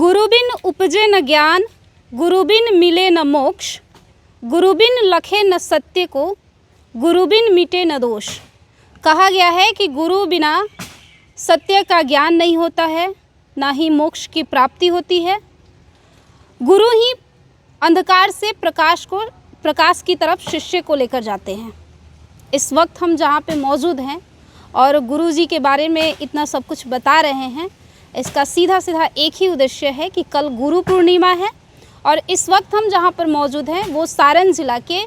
गुरु बिन उपजे न ज्ञान, गुरु बिन मिले न मोक्ष, गुरु बिन लखे न सत्य को, गुरु बिन मिटे न दोष। कहा गया है कि गुरु बिना सत्य का ज्ञान नहीं होता है, ना ही मोक्ष की प्राप्ति होती है। गुरु ही अंधकार से प्रकाश की तरफ शिष्य को लेकर जाते हैं। इस वक्त हम जहाँ पे मौजूद हैं और गुरु जी के बारे में इतना सब कुछ बता रहे हैं, इसका सीधा एक ही उद्देश्य है कि कल गुरु पूर्णिमा है और इस वक्त हम जहाँ पर मौजूद हैं वो सारण जिला के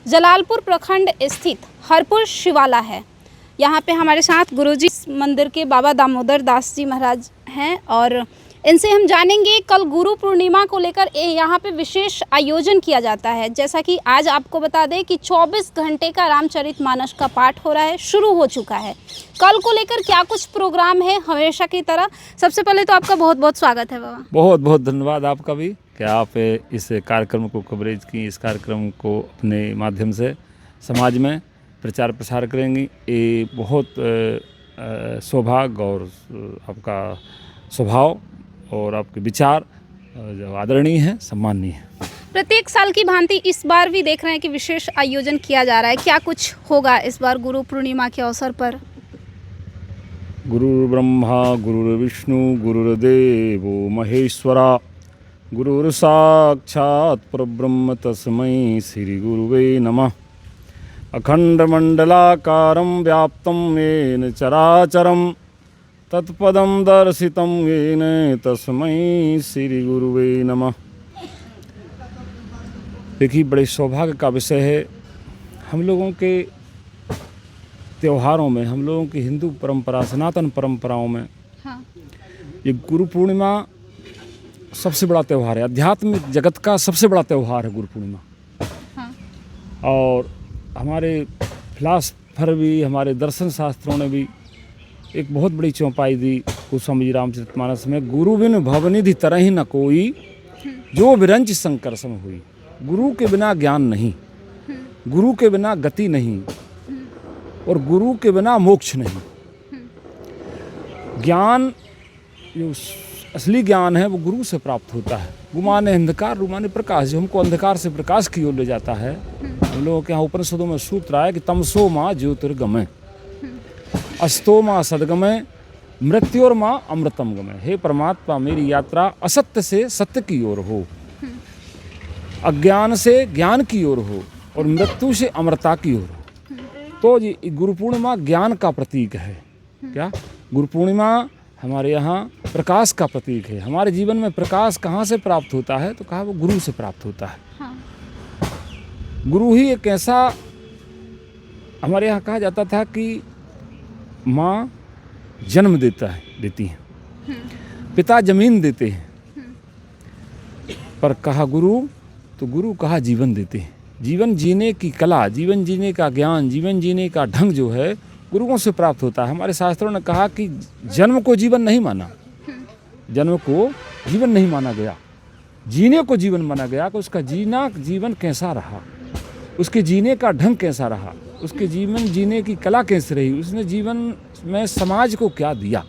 जलालपुर प्रखंड स्थित हरपुर शिवाला है। यहाँ पे हमारे साथ गुरुजी मंदिर के बाबा दामोदर दास जी महाराज हैं और इनसे हम जानेंगे कल गुरु पूर्णिमा को लेकर यहाँ पे विशेष आयोजन किया जाता है। जैसा कि आज आपको बता दें कि 24 घंटे का रामचरितमानस का पाठ हो रहा है, शुरू हो चुका है। कल को लेकर क्या कुछ प्रोग्राम है हमेशा की तरह। सबसे पहले तो आपका बहुत बहुत स्वागत है बाबा। बहुत बहुत धन्यवाद आपका भी कि आप इस कार्यक्रम को कवरेज की, इस कार्यक्रम को अपने माध्यम से समाज में प्रचार प्रसार करेंगी। ये बहुत सौभाग्य और आपका स्वभाव और आपके विचार जो आदरणीय है, सम्माननीय है। प्रत्येक साल की भांति इस बार भी देख रहे हैं कि विशेष आयोजन किया जा रहा है। क्या कुछ होगा इस बार गुरु पूर्णिमा के अवसर पर? गुरुर् ब्रह्मा गुरुर्विष्णु गुरुर्देवो महेश्वरा, गुरुर् साक्षात् परब्रह्म तस्मै श्री गुरुवे नमः। अखंडमंडलाकारं व्याप्तं येन चराचरं तत्पदं दर्शितं येन तस्मै श्री गुरुवे नमः। देखिए, बड़े सौभाग्य का विषय है। हम लोगों के त्योहारों में, हम लोगों की हिंदू परंपरा, सनातन परंपराओं में ये गुरु पूर्णिमा सबसे बड़ा त्यौहार है। आध्यात्मिक जगत का सबसे बड़ा त्यौहार है गुरु पूर्णिमा। और हमारे फिलासफर भी, हमारे दर्शन शास्त्रों ने भी एक बहुत बड़ी चौपाई दी गोस्वामी जी रामचरितमानस में। गुरु बिन भवनिधि तरहि न कोई, जो विरंच संकर्षण हुई। गुरु के बिना ज्ञान नहीं, गुरु के बिना गति नहीं और गुरु के बिना मोक्ष नहीं। ज्ञान, जो असली ज्ञान है वो गुरु से प्राप्त होता है। गुमाने अंधकार रुमाने प्रकाश, जो हमको अंधकार से प्रकाश की ओर ले जाता है। हम लोगों के यहाँ उपनिषदों में सूत्र आया कि तमसो माँ ज्योतिर्गमय, अस्तो माँ सदगमय, मृत्योर माँ अमृतम गमय। हे परमात्मा, मेरी यात्रा असत्य से सत्य की ओर हो, अज्ञान से ज्ञान की ओर हो और मृत्यु से अमरता की ओर हो। तो ये गुरु पूर्णिमा ज्ञान का प्रतीक है। क्या गुरु पूर्णिमा हमारे यहाँ प्रकाश का प्रतीक है। हमारे जीवन में प्रकाश कहाँ से प्राप्त होता है? तो कहा वो गुरु से प्राप्त होता है। गुरु ही एक ऐसा, हमारे यहाँ कहा जाता था कि माँ जन्म देती हैं, पिता जमीन देते हैं, पर कहा गुरु, तो गुरु कहा जीवन देते हैं। जीवन जीने की कला, जीवन जीने का ज्ञान, जीवन जीने का ढंग जो है गुरुओं से प्राप्त होता है। हमारे शास्त्रों ने कहा कि जन्म को जीवन नहीं माना, जन्म को जीवन नहीं माना गया, जीने को जीवन माना गया। कि उसका जीवन कैसा रहा, उसके जीने का ढंग कैसा रहा, उसके जीवन जीने की कला कैसी रही, उसने जीवन में समाज को क्या दिया।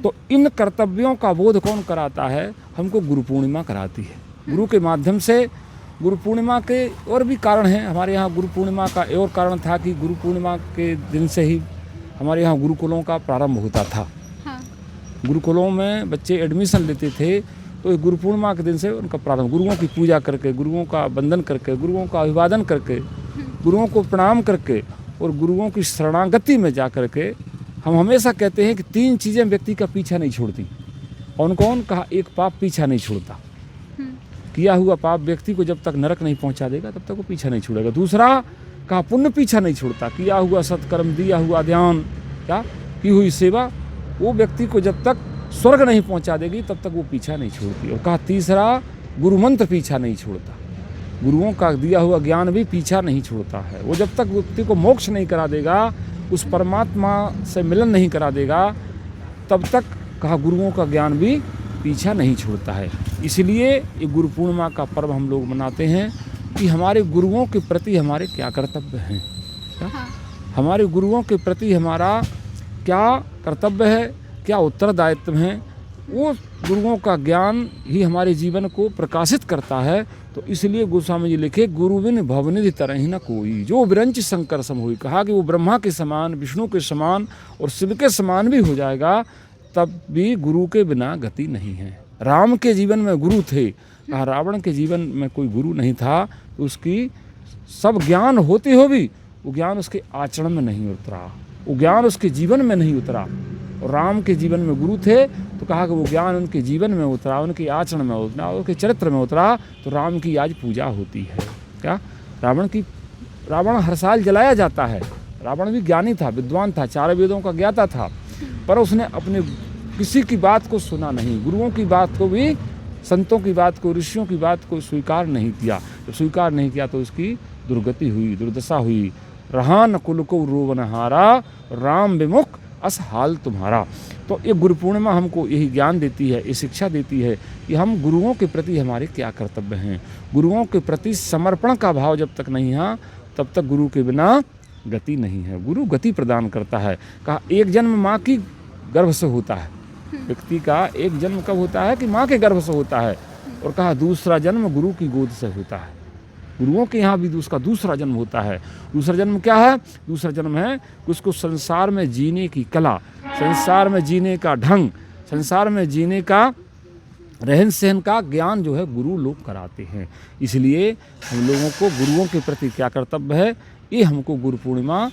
तो इन कर्तव्यों का बोध कौन कराता है? हमको गुरु पूर्णिमा कराती है। गुरु के माध्यम से, गुरु पूर्णिमा के और भी कारण हैं हमारे यहाँ। गुरु पूर्णिमा का और कारण था कि गुरु पूर्णिमा के दिन से ही हमारे यहाँ गुरुकुलों का प्रारंभ होता था। गुरुकुलों में बच्चे एडमिशन लेते थे, तो गुरु पूर्णिमा के दिन से उनका प्रारंभ, गुरुओं की पूजा करके, गुरुओं का वंदन करके, गुरुओं का अभिवादन करके, गुरुओं को प्रणाम करके और गुरुओं की शरणागति में जा करके। हम हमेशा कहते हैं कि 3 चीज़ें व्यक्ति का पीछा नहीं छोड़ती। कौन कौन? कहा एक, पाप पीछा नहीं छोड़ता। किया हुआ पाप व्यक्ति को जब तक नरक नहीं पहुंचा देगा तब तक वो पीछा नहीं छोड़ेगा। दूसरा, कहा पुण्य पीछा नहीं छोड़ता। किया हुआ सत्कर्म, दिया हुआ ध्यान, क्या की हुई सेवा, वो व्यक्ति को जब तक स्वर्ग नहीं पहुंचा देगी तब तक वो पीछा नहीं छोड़ती। और कहा तीसरा, गुरु मंत्र पीछा नहीं छोड़ता। गुरुओं का दिया हुआ ज्ञान भी पीछा नहीं छोड़ता है। वो जब तक व्यक्ति को मोक्ष नहीं करा देगा, उस परमात्मा से मिलन नहीं करा देगा, तब तक कहा गुरुओं का ज्ञान भी पीछा नहीं छोड़ता है। इसलिए ये गुरु पूर्णिमा का पर्व हम लोग मनाते हैं कि हमारे गुरुओं के प्रति हमारे क्या कर्तव्य हैं, हमारे गुरुओं के प्रति हमारा क्या कर्तव्य है, क्या उत्तरदायित्व हैं, वो गुरुओं का ज्ञान ही हमारे जीवन को प्रकाशित करता है। तो इसलिए गोस्वामी जी लिखे, गुरु बिन भवनिधि तरह ही न कोई, जो विरंच शंकर सम हुई। कहा कि वो ब्रह्मा के समान, विष्णु के समान और शिव के समान भी हो जाएगा, तब भी गुरु के बिना गति नहीं है। राम के जीवन में गुरु थे, कहा रावण के जीवन में कोई गुरु नहीं था, तो उसकी सब ज्ञान होते हुए भी वो ज्ञान उसके आचरण में नहीं उतरा, वो ज्ञान उसके जीवन में नहीं उतरा। और राम के जीवन में गुरु थे, तो कहा कि वो ज्ञान उनके जीवन में उतरा, उनके आचरण में उतरा, उनके चरित्र में उतरा, तो राम की आज पूजा होती है। क्या रावण हर साल जलाया जाता है। रावण भी ज्ञानी था, विद्वान था, 4 वेदों का ज्ञाता था, पर उसने अपने किसी की बात को सुना नहीं, गुरुओं की बात को भी, संतों की बात को, ऋषियों की बात को स्वीकार नहीं किया। जब स्वीकार नहीं किया तो उसकी दुर्गति हुई, दुर्दशा हुई। रहा न कुल को रोवनहारा, राम विमुख अस हाल तुम्हारा। तो ये गुरु पूर्णिमा हमको यही ज्ञान देती है, ये शिक्षा देती है कि हम गुरुओं के प्रति हमारे क्या कर्तव्य हैं। गुरुओं के प्रति समर्पण का भाव जब तक नहीं है, तब तक गुरु के बिना गति नहीं है। गुरु गति प्रदान करता है। कहा एक जन्म माँ की गर्भ से होता है, व्यक्ति का एक जन्म कब होता है कि माँ के गर्भ से होता है। और कहा दूसरा जन्म गुरु की गोद से होता है। गुरुओं के यहाँ भी उसका दूसरा जन्म होता है। दूसरा जन्म क्या है? दूसरा जन्म है कि उसको संसार में जीने की कला, संसार में जीने का ढंग, संसार में जीने का रहन सहन का ज्ञान जो है गुरु लोग कराते हैं। इसलिए हम लोगों को गुरुओं के प्रति क्या कर्तव्य है, ये हमको गुरु पूर्णिमा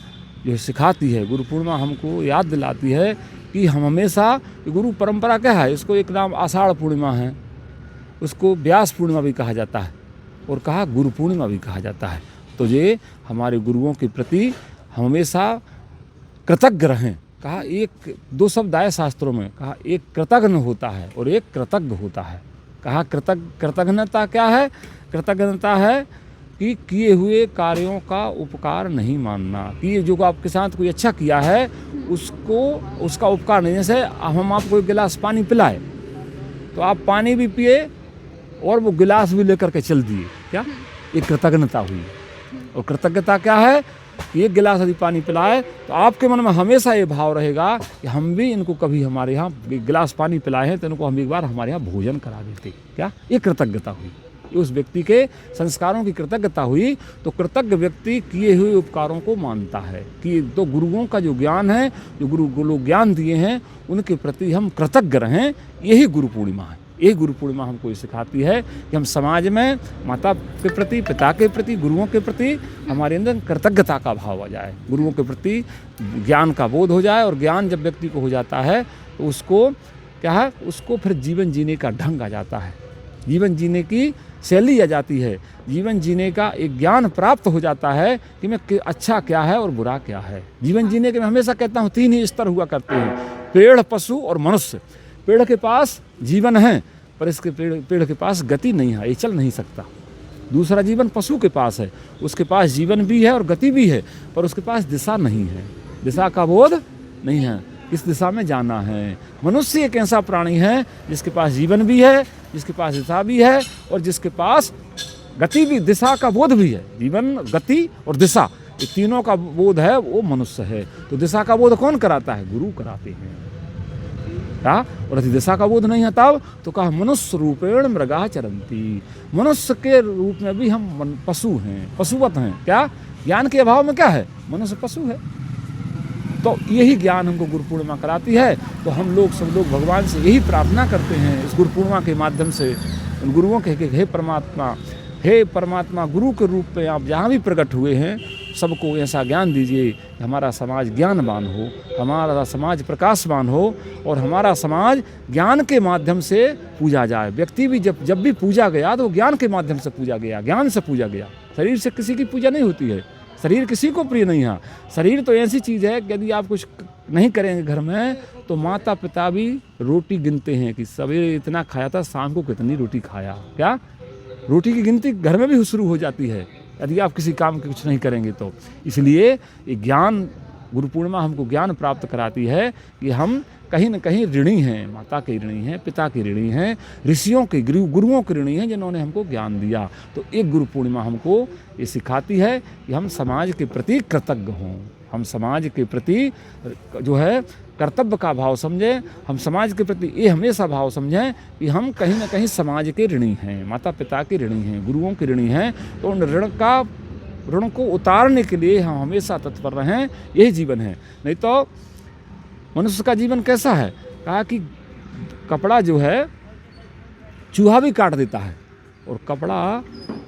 जो सिखाती है। गुरु पूर्णिमा हमको याद दिलाती है कि हम हमेशा, गुरु परंपरा क्या है, इसको एक नाम आषाढ़ पूर्णिमा है, उसको व्यास पूर्णिमा भी कहा जाता है, और कहा गुरु पूर्णिमा भी कहा जाता है। तो ये हमारे गुरुओं के प्रति हमेशा कृतज्ञ रहें। कहा एक दो शब्द आए शास्त्रों में, कहा एक कृतज्ञ होता है और एक कृतज्ञ होता है। कहा कृतज्ञता क्या है? कृतज्ञता है कि किए हुए कार्यों का उपकार नहीं मानना, कि जो आपके साथ कोई अच्छा किया है उसको उसका उपकार नहीं। जैसे हम आपको एक गिलास पानी पिलाए तो आप पानी भी पिए और वो गिलास भी लेकर के चल दिए, क्या ये कृतज्ञता हुई। और कृतज्ञता क्या है? एक गिलास यदि पानी पिलाए तो आपके मन में हमेशा ये भाव रहेगा कि हम भी इनको कभी हमारे यहाँ गिलास पानी पिलाए हैं तो इनको हम एक बार हमारे यहाँ भोजन करा देते, क्या ये कृतज्ञता हुई। उस व्यक्ति के संस्कारों की कृतज्ञता हुई। तो कृतज्ञ व्यक्ति किए हुए उपकारों को मानता है कि तो गुरुओं का जो ज्ञान है, जो गुरु लोग ज्ञान दिए हैं, उनके प्रति हम कृतज्ञ रहें। यही गुरु पूर्णिमा है। ये गुरु पूर्णिमा हमको ये सिखाती है कि हम समाज में माता के प्रति, पिता के प्रति, गुरुओं के प्रति हमारे अंदर कृतज्ञता का भाव आ जाए, गुरुओं के प्रति ज्ञान का बोध हो जाए। और ज्ञान जब व्यक्ति को हो जाता है तो उसको क्या है, उसको फिर जीवन जीने का ढंग आ जाता है, जीवन जीने की शैली आ जाती है, जीवन जीने का एक ज्ञान प्राप्त हो जाता है कि मैं अच्छा क्या है और बुरा क्या है। जीवन जीने के मैं हमेशा कहता हूँ 3 ही स्तर हुआ करते हैं, पेड़, पशु और मनुष्य। पेड़ के पास जीवन है पर इसके पेड़ के पास गति नहीं है, ये चल नहीं सकता। दूसरा जीवन पशु के पास है, उसके पास जीवन भी है और गति भी है, पर उसके पास दिशा नहीं है, दिशा का बोध नहीं है, किस दिशा में जाना है। मनुष्य एक ऐसा प्राणी है जिसके पास जीवन भी है, जिसके पास दिशा भी है और जिसके पास गति भी, दिशा का बोध भी है। जीवन, गति और दिशा, ये तीनों का बोध है, वो मनुष्य है। तो दिशा का बोध कौन कराता है? गुरु कराते हैं। क्या? और यदि दिशा का बोध नहीं है तब तो कहा मनुष्य रूपेण मृगा चरंती, मनुष्य के रूप में भी हम पशु हैं, पशुवत हैं। क्या? ज्ञान के अभाव में क्या है? मनुष्य पशु है। तो यही ज्ञान हमको गुरु पूर्णिमा कराती है। तो हम लोग सब लोग भगवान से यही प्रार्थना करते हैं इस गुरु पूर्णिमा के माध्यम से, उन गुरुओं के हे परमात्मा, गुरु के रूप में आप जहाँ भी प्रकट हुए हैं सबको ऐसा ज्ञान दीजिए कि हमारा समाज ज्ञानवान हो, हमारा समाज प्रकाशवान हो और हमारा समाज ज्ञान के माध्यम से पूजा जाए। व्यक्ति भी जब भी पूजा गया तो ज्ञान के माध्यम से पूजा गया, ज्ञान से पूजा गया। शरीर से किसी की पूजा नहीं होती है, शरीर किसी को प्रिय नहीं है। शरीर तो ऐसी चीज़ है कि यदि आप कुछ नहीं करेंगे घर में तो माता पिता भी रोटी गिनते हैं कि सवेरे इतना खाया था, शाम को कितनी रोटी खाया। क्या? रोटी की गिनती घर में भी शुरू हो जाती है यदि आप किसी काम के कुछ नहीं करेंगे तो। इसलिए ये ज्ञान, गुरु पूर्णिमा हमको ज्ञान प्राप्त कराती है कि हम कहीं न कहीं ऋणी हैं, माता के ऋणी हैं, पिता के ऋणी हैं, ऋषियों के, गुरुओं के ऋणी हैं जिन्होंने हमको ज्ञान दिया। तो एक गुरु पूर्णिमा हमको ये सिखाती है कि हम समाज के प्रति कृतज्ञ हों, हम समाज के प्रति जो है कर्तव्य का भाव समझें, हम समाज के प्रति ये हमेशा भाव समझें कि हम कहीं ना कहीं समाज के ऋणी हैं, माता पिता के ऋणी हैं, गुरुओं के ऋणी हैं। तो उन ऋण को उतारने के लिए हम हमेशा तत्पर रहें, यही जीवन है। नहीं तो मनुष्य का जीवन कैसा है, कहा कि कपड़ा जो है चूहा भी काट देता है और कपड़ा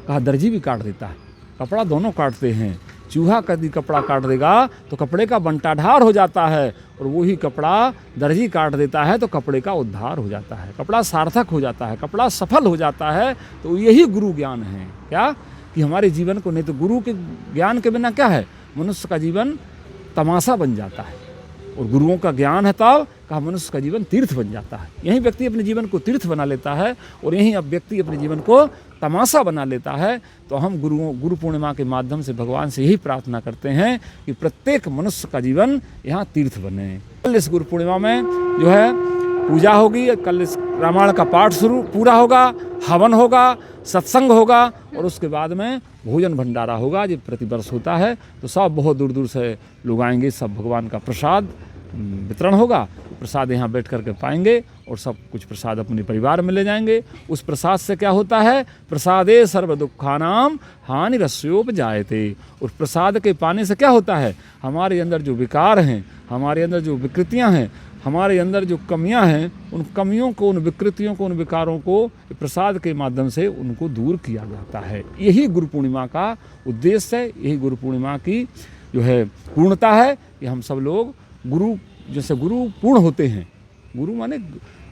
कहा दर्जी भी काट देता है। कपड़ा दोनों काटते हैं। चूहा यदि कपड़ा काट देगा तो कपड़े का बंटाढार हो जाता है, और वही कपड़ा दर्जी काट देता है तो कपड़े का उद्धार हो जाता है, कपड़ा सार्थक हो जाता है, कपड़ा सफल हो जाता है। तो यही गुरु ज्ञान है, क्या कि हमारे जीवन को, नहीं तो गुरु के ज्ञान के बिना क्या है, मनुष्य का जीवन तमाशा बन जाता है। और गुरुओं का ज्ञान है तब कहा मनुष्य का जीवन तीर्थ बन जाता है। यही व्यक्ति अपने जीवन को तीर्थ बना लेता है और यही अब व्यक्ति अपने जीवन को तमाशा बना लेता है। तो हम गुरु पूर्णिमा के माध्यम से भगवान से यही प्रार्थना करते हैं कि प्रत्येक मनुष्य का जीवन यहाँ तीर्थ बने। कल इस गुरु पूर्णिमा में जो है पूजा होगी, कल इस रामायण का पाठ पूरा होगा, हवन होगा, सत्संग होगा और उसके बाद में भोजन भंडारा होगा, जो प्रतिवर्ष होता है। तो सब बहुत दूर दूर से लोग आएंगे, सब भगवान का प्रसाद वितरण होगा, प्रसाद यहाँ बैठ कर के पाएंगे और सब कुछ प्रसाद अपने परिवार में ले जाएंगे। उस प्रसाद से क्या होता है, प्रसादे सर्व दुखानाम हानि रस्योपजायते। उस प्रसाद के पाने से क्या होता है, हमारे अंदर जो विकार हैं, हमारे अंदर जो विकृतियाँ हैं, हमारे अंदर जो कमियां हैं, उन कमियों को, उन विकृतियों को, उन विकारों को प्रसाद के माध्यम से उनको दूर किया जाता है। यही गुरु पूर्णिमा का उद्देश्य है, यही गुरु पूर्णिमा की जो है पूर्णता है कि हम सब लोग गुरु, जैसे गुरु पूर्ण होते हैं, गुरु माने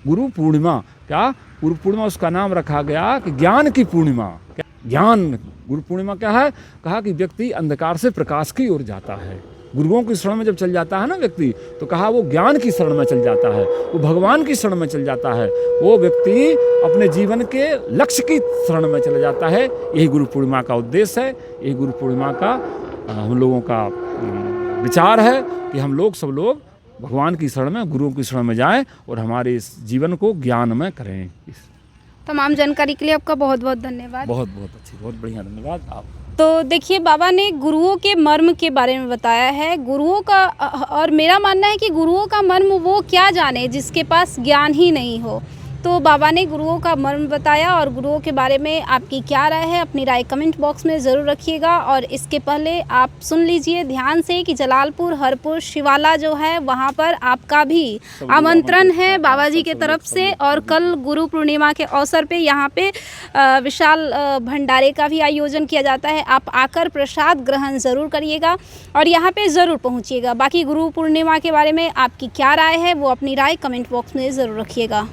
गुरु पूर्णिमा, क्या गुरु पूर्णिमा उसका नाम रखा गया कि ज्ञान की पूर्णिमा। क्या ज्ञान, गुरु पूर्णिमा क्या है, कहा कि व्यक्ति अंधकार से प्रकाश की ओर जाता है। गुरुओं की शरण में जब चल जाता है ना व्यक्ति, तो कहा वो ज्ञान की शरण में चल जाता है, वो भगवान की शरण में चल जाता है, वो व्यक्ति अपने जीवन के लक्ष्य की शरण में चला जाता है। यही गुरु पूर्णिमा का उद्देश्य है, यही गुरु पूर्णिमा का हम लोगों का विचार है कि हम लोग, सब लोग भगवान की शरण में, गुरुओं की शरण में जाएं और हमारे इस जीवन को ज्ञान में करें। तमाम जानकारी के लिए आपका बहुत बहुत धन्यवाद। बहुत बहुत अच्छी, बहुत बढ़िया, धन्यवाद आप। तो देखिए, बाबा ने गुरुओं के मर्म के बारे में बताया है, गुरुओं का, और मेरा मानना है कि गुरुओं का मर्म वो क्या जाने जिसके पास ज्ञान ही नहीं हो। तो बाबा ने गुरुओं का मर्म बताया, और गुरुओं के बारे में आपकी क्या राय है, अपनी राय कमेंट बॉक्स में ज़रूर रखिएगा। और इसके पहले आप सुन लीजिए ध्यान से कि जलालपुर हरपुर शिवाला जो है वहाँ पर आपका भी आमंत्रण है बाबा जी के तरफ से। और कल गुरु पूर्णिमा के अवसर पे यहाँ पे विशाल भंडारे का भी आयोजन किया जाता है। आप आकर प्रसाद ग्रहण ज़रूर करिएगा और यहाँ पे ज़रूर पहुँचिएगा। बाकी गुरु पूर्णिमा के बारे में आपकी क्या राय है, वो अपनी राय कमेंट बॉक्स में ज़रूर रखिएगा।